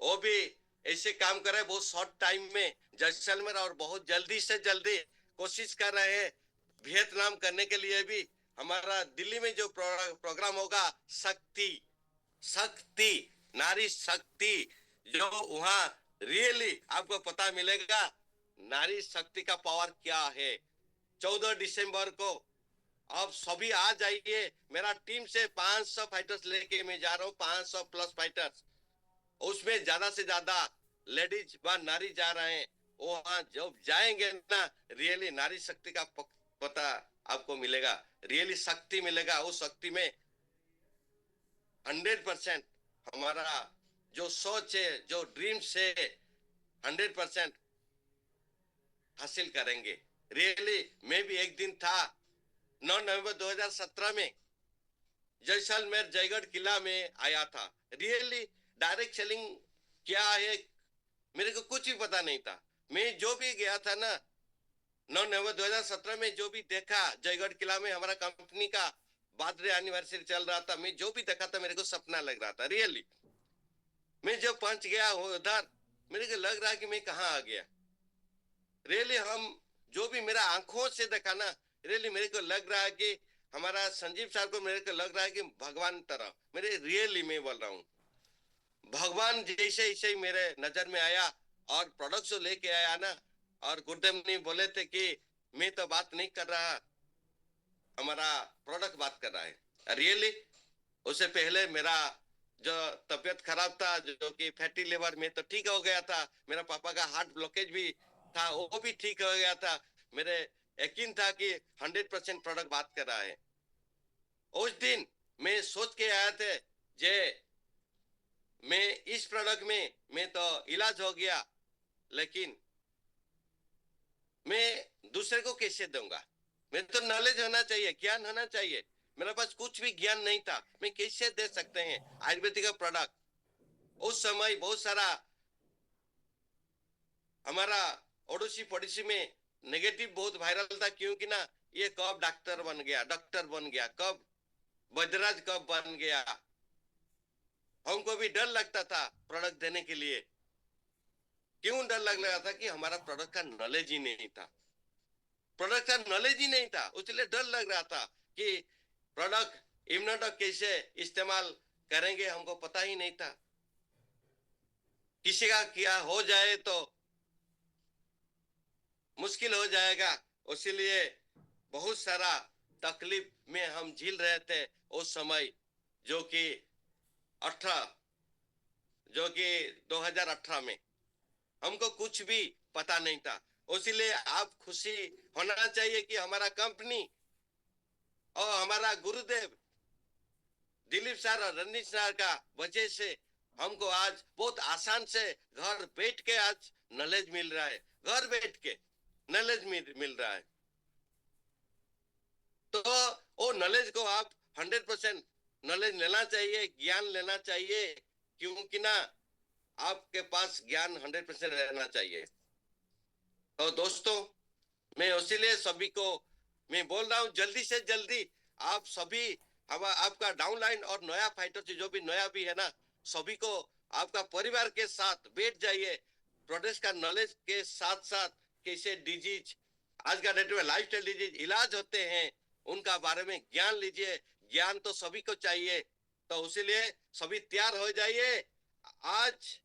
वो भी ऐसे काम कर रहे हैं बहुत शॉर्ट टाइम में जैसलमेर, और बहुत जल्दी से जल्दी कोशिश कर रहे हैं वियतनाम करने के लिए भी। हमारा दिल्ली में जो प्रोग्राम होगा, शक्ति, शक्ति, नारी शक्ति, जो वहां रियली आपको पता मिलेगा नारी शक्ति का पावर क्या है। 14 दिसंबर को आप सभी आ जाइए। मेरा टीम से 500 फाइटर्स लेके मैं जा रहा हूँ, 500 प्लस फाइटर्स। उसमें ज्यादा से ज्यादा लेडीज व नारी जा रहे हैं। वो वहां जब जाएंगे ना, रियली नारी शक्ति का पता आपको मिलेगा, रियली शक्ति मिलेगा। उस शक्ति में 100% हमारा जो सोच है, जो ड्रीम्स है, 100% हासिल करेंगे। रियली मैं भी एक दिन था 9 नवंबर 2017 में जैसलमेर जयगढ़ किला में आया था। रियली डायरेक्ट सेलिंग क्या है मेरे को कुछ भी पता नहीं था। मैं जो भी गया था ना 9 नवंबर 2017 में, जो भी देखा जयगढ़ किला में, हमारा कंपनी का बर्थडे एनिवर्सरी चल रहा था, मैं जो भी देखा था मेरे को सपना लग रहा था। रियली मैं जब पहुंच गया उधर, मेरे को लग रहा है कि मैं कहाँ आ गया। रियली हम जो भी मेरा आंखों से देखा ना, रियली मेरे को लग रहा है कि हमारा संजीव सर को मेरे को लग रहा है कि भगवान तरह, मेरे रियली मैं बोल रहा हूँ भगवान जैसे ऐसे मेरे नजर में आया। और प्रोडक्ट जो लेके आया ना, और गुरुदेव ने बोले थे कि मैं तो बात नहीं कर रहा, हमारा प्रोडक्ट बात कर रहा है। रियली उससे पहले मेरा जो तबीयत खराब था, जो कि फैटी लिवर में, तो ठीक हो गया था। मेरा पापा का हार्ट ब्लॉकेज भी था, वो भी ठीक हो गया था। मेरे यकीन था कि 100% प्रोडक्ट बात कर रहा है। उस दिन मैं सोच के आया थे जे मैं इस प्रोडक्ट में मैं तो इलाज हो गया, लेकिन मैं दूसरे को कैसे दूंगा। मैं तो नॉलेज होना चाहिए, ज्ञान होना चाहिए। मेरे पास कुछ भी ज्ञान नहीं था, मैं कैसे दे सकते हैं आयुर्वेदिक का प्रोडक्ट। उस समय बहुत सारा हमारा अड़ोसी पड़ोसी में नेगेटिव बहुत वायरल था, क्योंकि ना ये कब डॉक्टर बन गया, डॉक्टर बन गया, कब वैद्यराज कब बन गया। हमको भी डर लगता था प्रोडक्ट देने के लिए। क्यों डर लग रहा था? कि हमारा प्रोडक्ट का नॉलेज ही नहीं था, प्रोडक्ट का नॉलेज ही नहीं था, इसलिए डर लग रहा था कि प्रोडक्ट इम्यूनोडॉक कैसे इस्तेमाल करेंगे, हमको पता ही नहीं था। किसी का क्या हो जाए तो मुश्किल हो जाएगा। इसीलिए बहुत सारा तकलीफ में हम झील रहे थे उस समय, जो कि 18 जो कि 2018 में हमको कुछ भी पता नहीं था। इसीलिए आप खुशी होना चाहिए कि हमारा कंपनी और हमारा गुरुदेव दिलीप सर और रणनीत सर का वजह से हमको आज बहुत आसान से घर बैठ के आज नॉलेज मिल रहा है, घर बैठ के नॉलेज मिल रहा है। तो वो नॉलेज को आप 100% नॉलेज लेना चाहिए, ज्ञान लेना चाहिए, क्योंकि ना आपके पास ज्ञान 100% रहना चाहिए। तो दोस्तों, मैं इसीलिए सभी को मैं बोल रहा हूँ, जल्दी से जल्दी आप सभी, हम आपका डाउनलाइन और नया फाइटर जो भी नया भी है ना, सभी को आपका परिवार के साथ बैठ जाइए। प्रोडक्ट का नॉलेज के साथ साथ कैसे डिजीज, आज का डेट में लाइफस्टाइल डिजीज इलाज होते हैं, उनका बारे में ज्ञान लीजिए। ज्ञान तो सभी को चाहिए, तो इसीलिए सभी तैयार हो जाइए। आज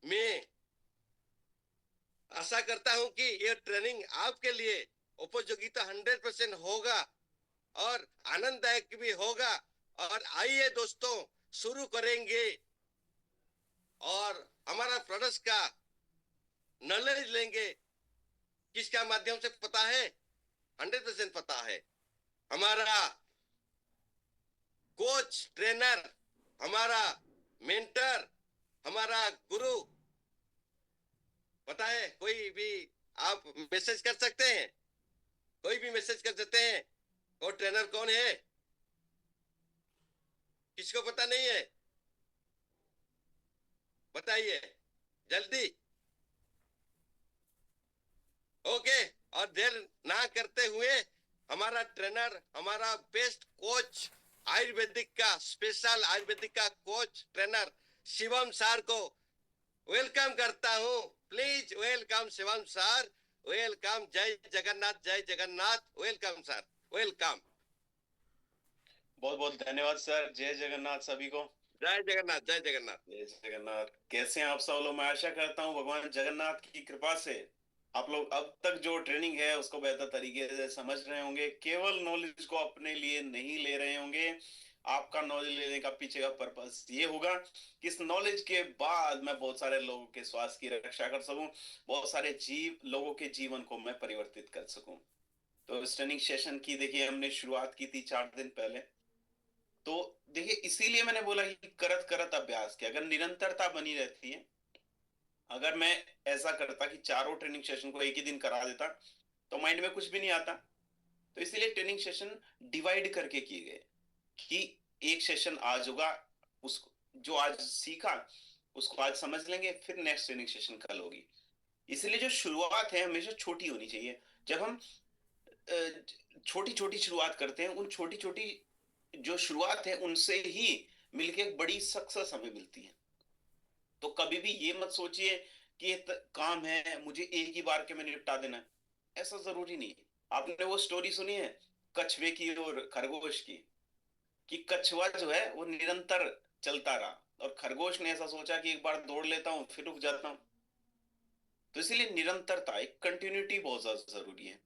मैं आशा करता हूं कि यह ट्रेनिंग आपके लिए उपयोगिता 100% होगा और आनंददायक भी होगा। और आइए दोस्तों, शुरू करेंगे और हमारा प्रोडक्ट का नॉलेज लेंगे। किसका माध्यम से पता है? 100% पता है। हमारा कोच, ट्रेनर, हमारा मेंटर, हमारा गुरु, पता है। कोई भी आप मैसेज कर सकते हैं, कोई भी मैसेज कर सकते हैं। वो ट्रेनर कौन है? किसको पता नहीं है? बताइए जल्दी। ओके, और देर ना करते हुए हमारा ट्रेनर, हमारा बेस्ट कोच, आयुर्वेदिक का स्पेशल आयुर्वेदिक का कोच ट्रेनर शिवम सर को वेलकम करता हूँ। Please welcome Shivam sir, welcome. जय जगन्नाथ, जय जगन्नाथ। Welcome sir, welcome. बहुत बहुत धन्यवाद सर। जय जगन्नाथ सभी को। जय जगन्नाथ, जय जगन्नाथ। जय जगन्नाथ। कैसे हैं आप सब लोग? मैं आशा करता हूँ भगवान जगन्नाथ की कृपा से आप लोग अब तक जो ट्रेनिंग है उसको बेहतर तरीके से समझ रहे होंगे। केवल नॉलेज को अपने लिए नहीं ले रहे होंगे। आपका नॉलेज लेने का पीछे का पर्पस ये होगा कि इस नॉलेज के बाद मैं बहुत सारे लोगों के स्वास्थ्य की रक्षा कर सकूं, बहुत सारे लोगों के जीवन को मैं परिवर्तित कर सकूं। तो इस ट्रेनिंग सेशन की देखिए हमने शुरुआत की थी 4 दिन पहले। तो देखिए इसीलिए मैंने बोला कि करत करत अभ्यास के अगर निरंतरता बनी रहती है, अगर मैं ऐसा करता कि चारों ट्रेनिंग सेशन को एक ही दिन करा देता तो माइंड में कुछ भी नहीं आता। तो इसीलिए ट्रेनिंग सेशन डिवाइड करके किए गए कि एक सेशन आज होगा, उसको जो आज सीखा उसको आज समझ लेंगे, फिर नेक्स्ट ट्रेनिंग सेशन कल होगी। इसलिए जो शुरुआत है हमेशा छोटी होनी चाहिए। जब हम छोटी छोटी शुरुआत करते हैं, उन छोटी छोटी जो शुरुआत है उनसे ही मिलके एक बड़ी सक्सेस हमें मिलती है। तो कभी भी ये मत सोचिए कि ये काम है मुझे एक ही बार के में निपटा देना है। ऐसा जरूरी नहीं है। आपने वो स्टोरी सुनी है कछुए की और खरगोश की, कि कछुआ जो है वो निरंतर चलता रहा और खरगोश ने ऐसा सोचा कि एक बार दौड़ लेता हूँ फिर रुक जाता हूँ। तो इसीलिए निरंतरता, एक कंटिन्यूटी बहुत ज्यादा जरूरी है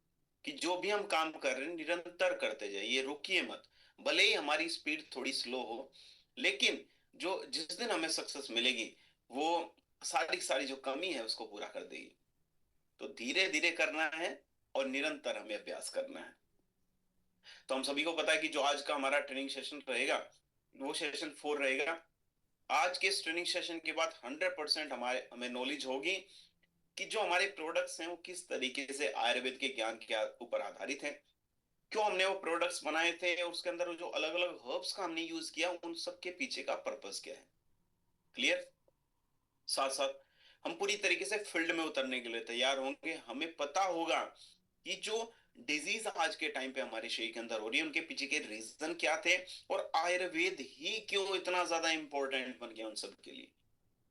कि जो भी हम काम कर रहे हैं निरंतर करते जाइए, रुकिए मत। भले ही हमारी स्पीड थोड़ी स्लो हो, लेकिन जो जिस दिन हमें सक्सेस मिलेगी वो सारी सारी जो कमी है उसको पूरा कर देगी। तो धीरे धीरे करना है और निरंतर हमें अभ्यास करना है। तो हम सभी को पता है कि जो आज का हमारा ट्रेनिंग सेशन रहेगा वो सेशन 4 रहेगा। आज के इस ट्रेनिंग सेशन के बाद 100% हमारे हमें नॉलेज होगी कि जो हमारे प्रोडक्ट्स हैं वो किस तरीके से आयुर्वेद के ज्ञान के ऊपर आधारित हैं, क्यों हमने वो प्रोडक्ट्स बनाए थे और उसके अंदर जो अलग अलग हर्ब्स का हमने यूज किया उन सब के पीछे का पर्पस क्या है। क्लियर? साथ साथ हम पूरी तरीके से फील्ड में उतरने के लिए तैयार होंगे। हमें पता होगा कि जो डिजीज आज के टाइम पे हमारे शरीर के अंदर हो रही है उनके पीछे के रीजन क्या थे और आयुर्वेद ही क्यों इतना ज्यादा इंपॉर्टेंट बन गया उन सब के लिए।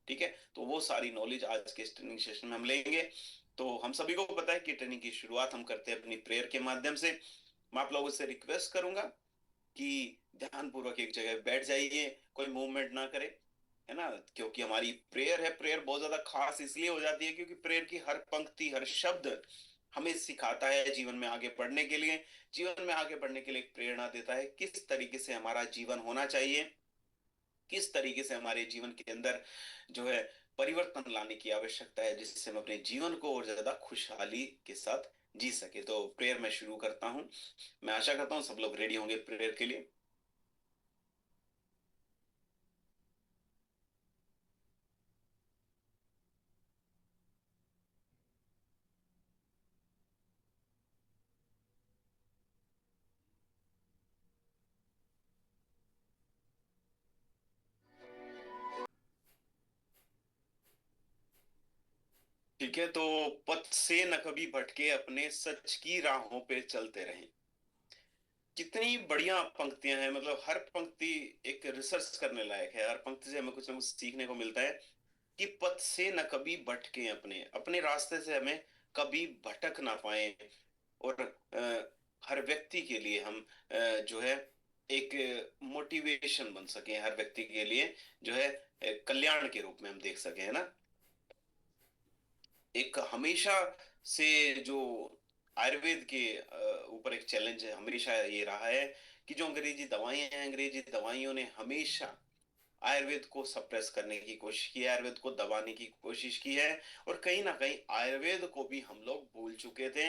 ठीक है, तो वो सारी नॉलेज आज के ट्रेनिंग सेशन में हम लेंगे। तो हम सभी को पता है कि ट्रेनिंग की शुरुआत हम करते हैं अपनी प्रेयर के माध्यम से। मैं आप लोगों से रिक्वेस्ट करूंगा कि ध्यान पूर्वक एक जगह बैठ जाइए, कोई मूवमेंट ना करे, है ना। क्योंकि हमारी प्रेयर है, प्रेयर बहुत ज्यादा खास इसलिए हो जाती है क्योंकि प्रेयर की हर पंक्ति हर शब्द हमें सिखाता है जीवन में आगे बढ़ने के लिए, जीवन में आगे बढ़ने के लिए एक प्रेरणा देता है किस तरीके से हमारा जीवन होना चाहिए, किस तरीके से हमारे जीवन के अंदर जो है परिवर्तन लाने की आवश्यकता है जिससे हम अपने जीवन को और ज्यादा खुशहाली के साथ जी सके। तो प्रेयर मैं शुरू करता हूं। मैं आशा करता हूं सब लोग रेडी होंगे प्रेयर के लिए। ठीक है, तो पथ से न कभी भटके अपने सच की राहों पे चलते रहें। कितनी बढ़िया पंक्तियां हैं, मतलब हर पंक्ति एक रिसर्च करने लायक है। हर पंक्ति से हमें कुछ ना कुछ सीखने को मिलता है कि पथ से न कभी भटके, अपने अपने रास्ते से हमें कभी भटक ना पाए। और हर व्यक्ति के लिए हम जो है एक मोटिवेशन बन सके, हर व्यक्ति के लिए जो है कल्याण के रूप में हम देख सके, है ना। एक हमेशा से जो आयुर्वेद के ऊपर एक चैलेंज है हमेशा ये रहा है कि जो अंग्रेजी दवाइयां हैं, अंग्रेजी दवाइयों ने हमेशा आयुर्वेद को सप्रेस करने की कोशिश की है, आयुर्वेद को दबाने की कोशिश की है। और कहीं ना कहीं आयुर्वेद को भी हम लोग भूल चुके थे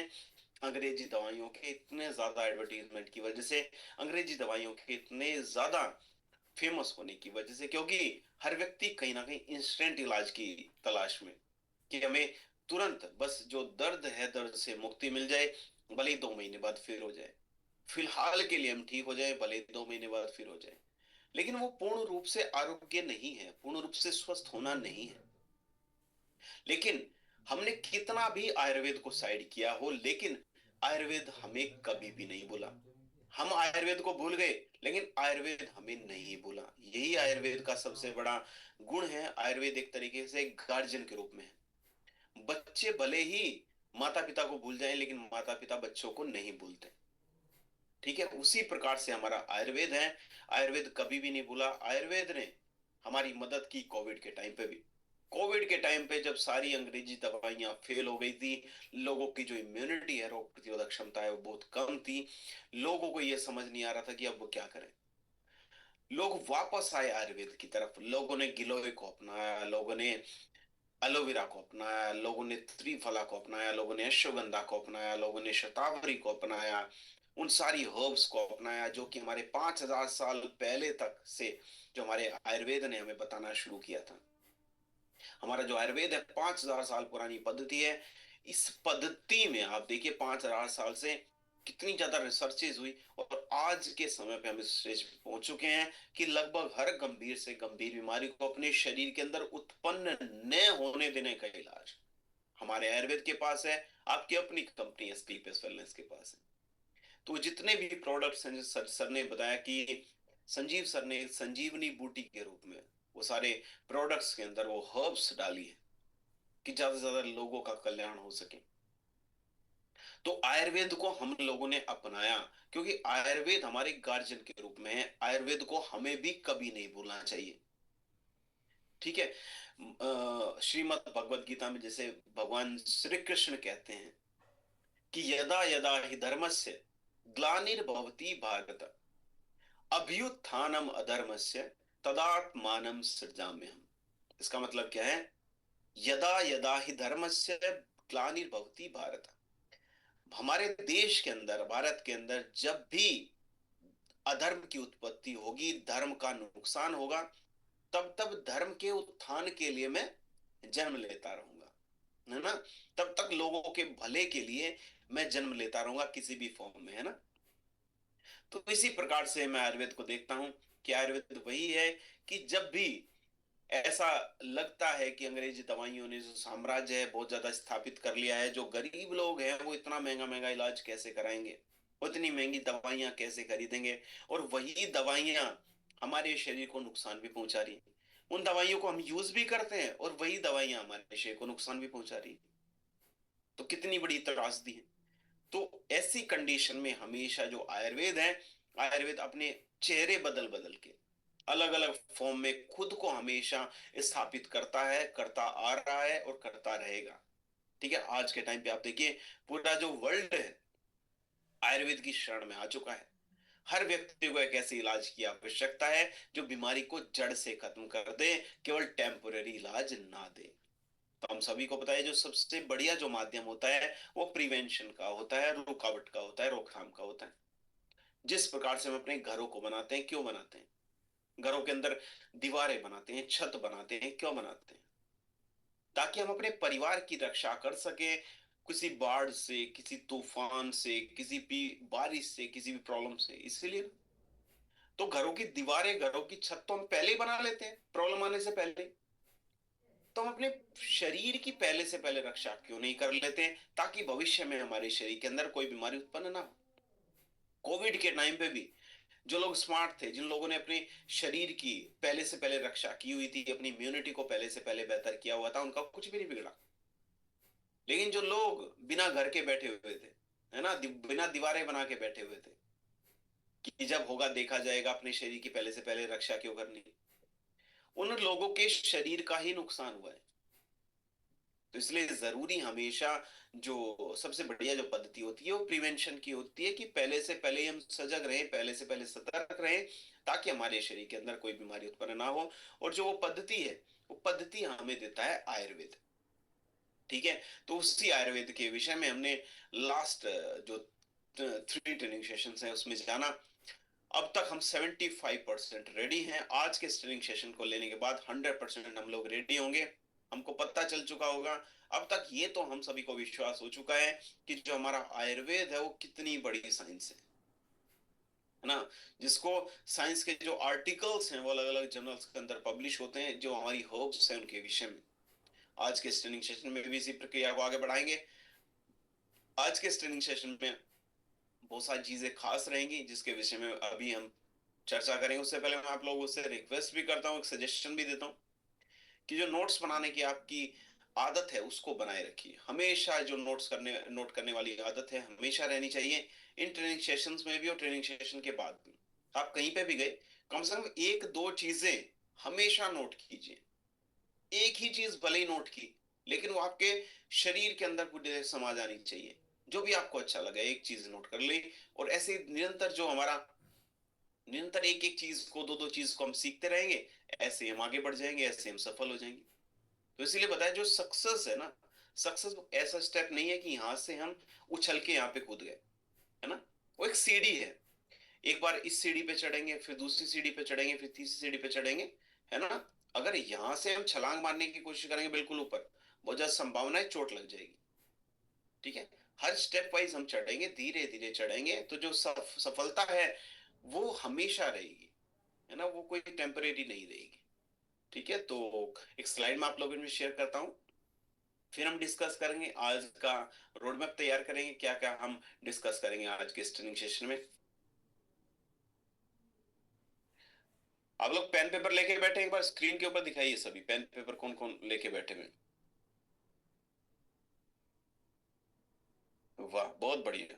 अंग्रेजी दवाइयों के इतने ज्यादा एडवर्टीजमेंट की वजह से, अंग्रेजी दवाइयों के इतने ज्यादा फेमस होने की वजह से। क्योंकि हर व्यक्ति कहीं ना कहीं इंस्टेंट इलाज की तलाश में, कि हमें तुरंत बस जो दर्द है दर्द से मुक्ति मिल जाए, भले ही 2 महीने बाद फिर हो जाए, फिलहाल के लिए हम ठीक हो जाए, भले ही 2 महीने बाद फिर हो जाए। लेकिन वो पूर्ण रूप से आरोग्य नहीं है, पूर्ण रूप से स्वस्थ होना नहीं है। लेकिन हमने कितना भी आयुर्वेद को साइड किया हो, लेकिन आयुर्वेद हमें कभी भी नहीं बोला हम आयुर्वेद को भूल गए, लेकिन आयुर्वेद हमें नहीं भूला। यही आयुर्वेद का सबसे बड़ा गुण है। आयुर्वेद एक तरीके से गार्जियन के रूप में है। बच्चे भले ही माता पिता को भूल जाएं, लेकिन माता पिता बच्चों को नहीं भूलते। ठीक है, उसी प्रकार से हमारा आयुर्वेद है। आयुर्वेद कभी भी नहीं भूला। आयुर्वेद ने हमारी मदद की कोविड के टाइम पे भी। कोविड के टाइम पे जब सारी अंग्रेजी दवाइयां फेल हो गई थी, लोगों की जो इम्यूनिटी है, रोग प्रतिरोधक क्षमता है, वो बहुत कम थी। लोगों को ये समझ नहीं आ रहा था कि अब वो क्या करें। लोग वापस आए आयुर्वेद की तरफ। लोगों ने गिलोय को अपनाया, लोगों ने एलोवेरा को अपनाया, लोगों ने त्रिफला को अपनाया, लोगों ने अश्वगंधा को अपनाया, लोगों ने शतावरी को अपनाया। उन सारी हर्ब्स को अपनाया जो कि हमारे 5,000 साल पहले तक से जो हमारे आयुर्वेद ने हमें बताना शुरू किया था। हमारा जो आयुर्वेद है 5,000 साल पुरानी पद्धति है। इस पद्धति में आप देखिए 5,000 साल से कितनी ज्यादा रिसर्चेज हुई, और आज के समय पे हम इस स्टेज पे पहुंच चुके हैं कि लगभग हर गंभीर से गंभीर बीमारी को अपने शरीर के अंदर उत्पन्न न होने देने का इलाज हमारे आयुर्वेद के पास है। आपकी अपनी कंपनी स्लीपलेस वेलनेस के पास है। तो जितने भी प्रोडक्ट्स हैं, सर ने बताया कि संजीव सर ने संजीवनी बूटी के रूप में वो सारे प्रोडक्ट्स के अंदर वो हर्ब्स डाली है कि ज्यादा से ज्यादा लोगों का कल्याण हो सके। तो आयुर्वेद को हम लोगों ने अपनाया, क्योंकि आयुर्वेद हमारे गार्जियन के रूप में है। आयुर्वेद को हमें भी कभी नहीं भूलना चाहिए। ठीक है। श्रीमद् भगवत गीता में जैसे भगवान श्री कृष्ण कहते हैं कि यदा यदा हि धर्मस्य ग्लानिर्भवति भारत अभ्युत्थानम अधर्मस्य तदात्मानं सृजाम्यहम्। इसका मतलब क्या है? यदा यदा हि धर्मस्य ग्लानिर्भवति भारत। हमारे देश के अंदर, भारत के अंदर जब भी अधर्म की उत्पत्ति होगी, धर्म का नुकसान होगा, तब तब धर्म के उत्थान के लिए मैं जन्म लेता रहूंगा, है ना। तब तक लोगों के भले के लिए मैं जन्म लेता रहूंगा किसी भी फॉर्म में, है ना। तो इसी प्रकार से मैं आयुर्वेद को देखता हूं कि आयुर्वेद वही है कि जब भी ऐसा लगता है कि अंग्रेजी दवाइयों ने जो साम्राज्य है बहुत ज्यादा स्थापित कर लिया है, जो गरीब लोग हैं वो इतना महंगा महंगा इलाज कैसे कराएंगे, वो इतनी महंगी दवाइयां कैसे खरीदेंगे, और वही दवाइयां हमारे शरीर को नुकसान भी पहुंचा रही हैं। उन दवाइयों को हम यूज भी करते हैं और वही दवाइयां हमारे शरीर को नुकसान भी पहुंचा रही है। तो कितनी बड़ी त्रासदी है। तो ऐसी कंडीशन में हमेशा जो आयुर्वेद है, आयुर्वेद अपने चेहरे बदल बदल के अलग अलग फॉर्म में खुद को हमेशा स्थापित करता है, करता आ रहा है और करता रहेगा। ठीक है, आज के टाइम पे आप देखिए पूरा जो वर्ल्ड है आयुर्वेद की शरण में आ चुका है। हर व्यक्ति को एक ऐसे इलाज की आवश्यकता है जो बीमारी को जड़ से खत्म कर दे, केवल टेम्पोररी इलाज ना दे। तो हम सभी को पता है जो सबसे बढ़िया जो माध्यम होता है वो प्रिवेंशन का होता है, रुकावट का होता है, रोकथाम का होता है। जिस प्रकार से हम अपने घरों को बनाते हैं, क्यों बनाते हैं? घरों के अंदर दीवारें बनाते हैं, छत बनाते हैं, क्यों बनाते हैं? ताकि हम अपने परिवार की रक्षा कर सके, किसी बाढ़ से, किसी तूफान से, किसी भी बारिश से, किसी भी प्रॉब्लम से, इसीलिए। तो घरों की दीवारें, घरों की छत तो हम पहले ही बना लेते हैं प्रॉब्लम आने से पहले ही। तो हम अपने शरीर की पहले से पहले रक्षा क्यों नहीं कर लेते हैं, ताकि भविष्य में हमारे शरीर के अंदर कोई बीमारी उत्पन्न ना हो। कोविड के टाइम पे भी जो लोग स्मार्ट थे, जिन लोगों ने अपने शरीर की पहले से पहले रक्षा की हुई थी, अपनी इम्यूनिटी को पहले से पहले बेहतर किया हुआ था, उनका कुछ भी नहीं बिगड़ा। लेकिन जो लोग बिना घर के बैठे हुए थे, है ना, बिना दीवारें बना के बैठे हुए थे कि जब होगा देखा जाएगा, अपने शरीर की पहले से पहले रक्षा क्यों करनी, उन लोगों के शरीर का ही नुकसान हुआ है। तो इसलिए जरूरी हमेशा जो सबसे बढ़िया जो पद्धति होती है वो प्रिवेंशन की होती है, कि पहले से पहले ही हम सजग रहें, पहले से पहले सतर्क रहें, ताकि हमारे शरीर के अंदर कोई बीमारी उत्पन्न ना हो। और जो वो पद्धति है, वो पद्धति हमें देता है आयुर्वेद। ठीक है। तो उसी आयुर्वेद के विषय में हमने लास्ट जो 3 ट्रेनिंग सेशंस हैं उसमें जाना। अब तक हम 75% रेडी हैं। आज के ट्रेनिंग सेशन को लेने के बाद 100% हम लोग रेडी होंगे। हमको पता चल चुका होगा, अब तक ये तो हम सभी को विश्वास हो चुका है कि जो हमारा आयुर्वेद है वो कितनी बड़ी साइंस है ना। जिसको साइंस के जो आर्टिकल्स हैं वो अलग अलग जर्नल्स के अंदर पब्लिश होते हैं, जो हमारी हर्ब्स हैं उनके विषय में। आज के ट्रेनिंग सेशन में भी इसी प्रक्रिया को आगे बढ़ाएंगे। आज के ट्रेनिंग सेशन में बहुत सारी चीजें खास रहेंगी जिसके विषय में अभी हम चर्चा करेंगे। उससे पहले मैं आप लोगों से रिक्वेस्ट भी करता हूँ, एक सजेशन भी देता हूँ कि जो नोट्स बनाने की आपकी आदत है उसको बनाए रखिए। हमेशा जो नोट करने वाली आदत है हमेशा रहनी चाहिए, इन ट्रेनिंग सेशंस में भी और ट्रेनिंग सेशन के बाद भी। आप कहीं पे भी गए, कम से कम एक दो चीजें हमेशा नोट कीजिए। एक ही चीज भले ही नोट की, लेकिन वो आपके शरीर के अंदर पूरी तरह समा जानी चाहिए। जो भी आपको अच्छा लगा एक चीज नोट कर ली, और ऐसे निरंतर जो हमारा निरंतर एक एक चीज को, दो दो चीज को हम सीखते रहेंगे, ऐसे हम आगे बढ़ जाएंगे, ऐसे हम सफल हो जाएंगे। तो इसीलिए बताया, जो सक्सेस है ना, सक्सेस ऐसा स्टेप नहीं है कि यहां से हम उछल के यहाँ पे कूद गए, है ना। वो एक सीढ़ी है, एक बार इस सीढ़ी पे चढ़ेंगे, फिर दूसरी सीढ़ी पे चढ़ेंगे, फिर तीसरी सीढ़ी पे चढ़ेंगे, है ना। अगर यहां से हम छलांग मारने की कोशिश करेंगे बिल्कुल ऊपर, बहुत ज्यादा संभावना है चोट लग जाएगी। ठीक है, हर स्टेप वाइज हम चढ़ेंगे, धीरे धीरे चढ़ेंगे, तो जो सफलता है वो हमेशा रहेगी, है ना, वो कोई टेम्परेरी नहीं रहेगी। ठीक है, तो एक स्लाइड में आप लोगों में शेयर करता हूँ, फिर हम डिस्कस करेंगे आज का रोड मैप तैयार करेंगे, क्या क्या हम डिस्कस करेंगे आज के ट्रेनिंग सेशन में। आप लोग पेन पेपर लेके बैठे, एक बार स्क्रीन के ऊपर दिखाइए सभी पेन पेपर कौन कौन लेके बैठे हुए। वाह, बहुत बढ़िया।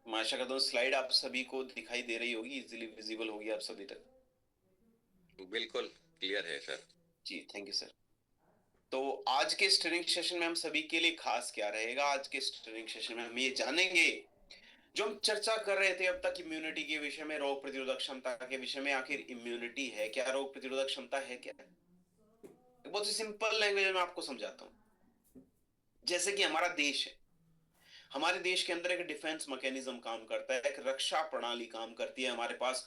मैं आशा करता हूँ स्लाइड आप सभी को दिखाई दे रही होगी, इजीली विजिबल होगी आप सभी तक। बिल्कुल क्लियर है सर। जी, थैंक यू सर। तो आज के ट्रेनिंग सेशन में हम सभी के लिए खास क्या रहेगा, आज के ट्रेनिंग सेशन में हम ये जानेंगे, जो हम चर्चा कर रहे थे अब तक इम्यूनिटी के विषय में, रोग प्रतिरोधक क्षमता के विषय में, आखिर इम्यूनिटी है क्या, रोग प्रतिरोधक क्षमता है क्या। एक बहुत ही सिंपल लैंग्वेज में आपको समझाता हूँ। जैसे कि हमारा देश है, हमारे देश के अंदर एक डिफेंस मैकेनिज्म काम करता है, एक रक्षा प्रणाली काम करती है। हमारे पास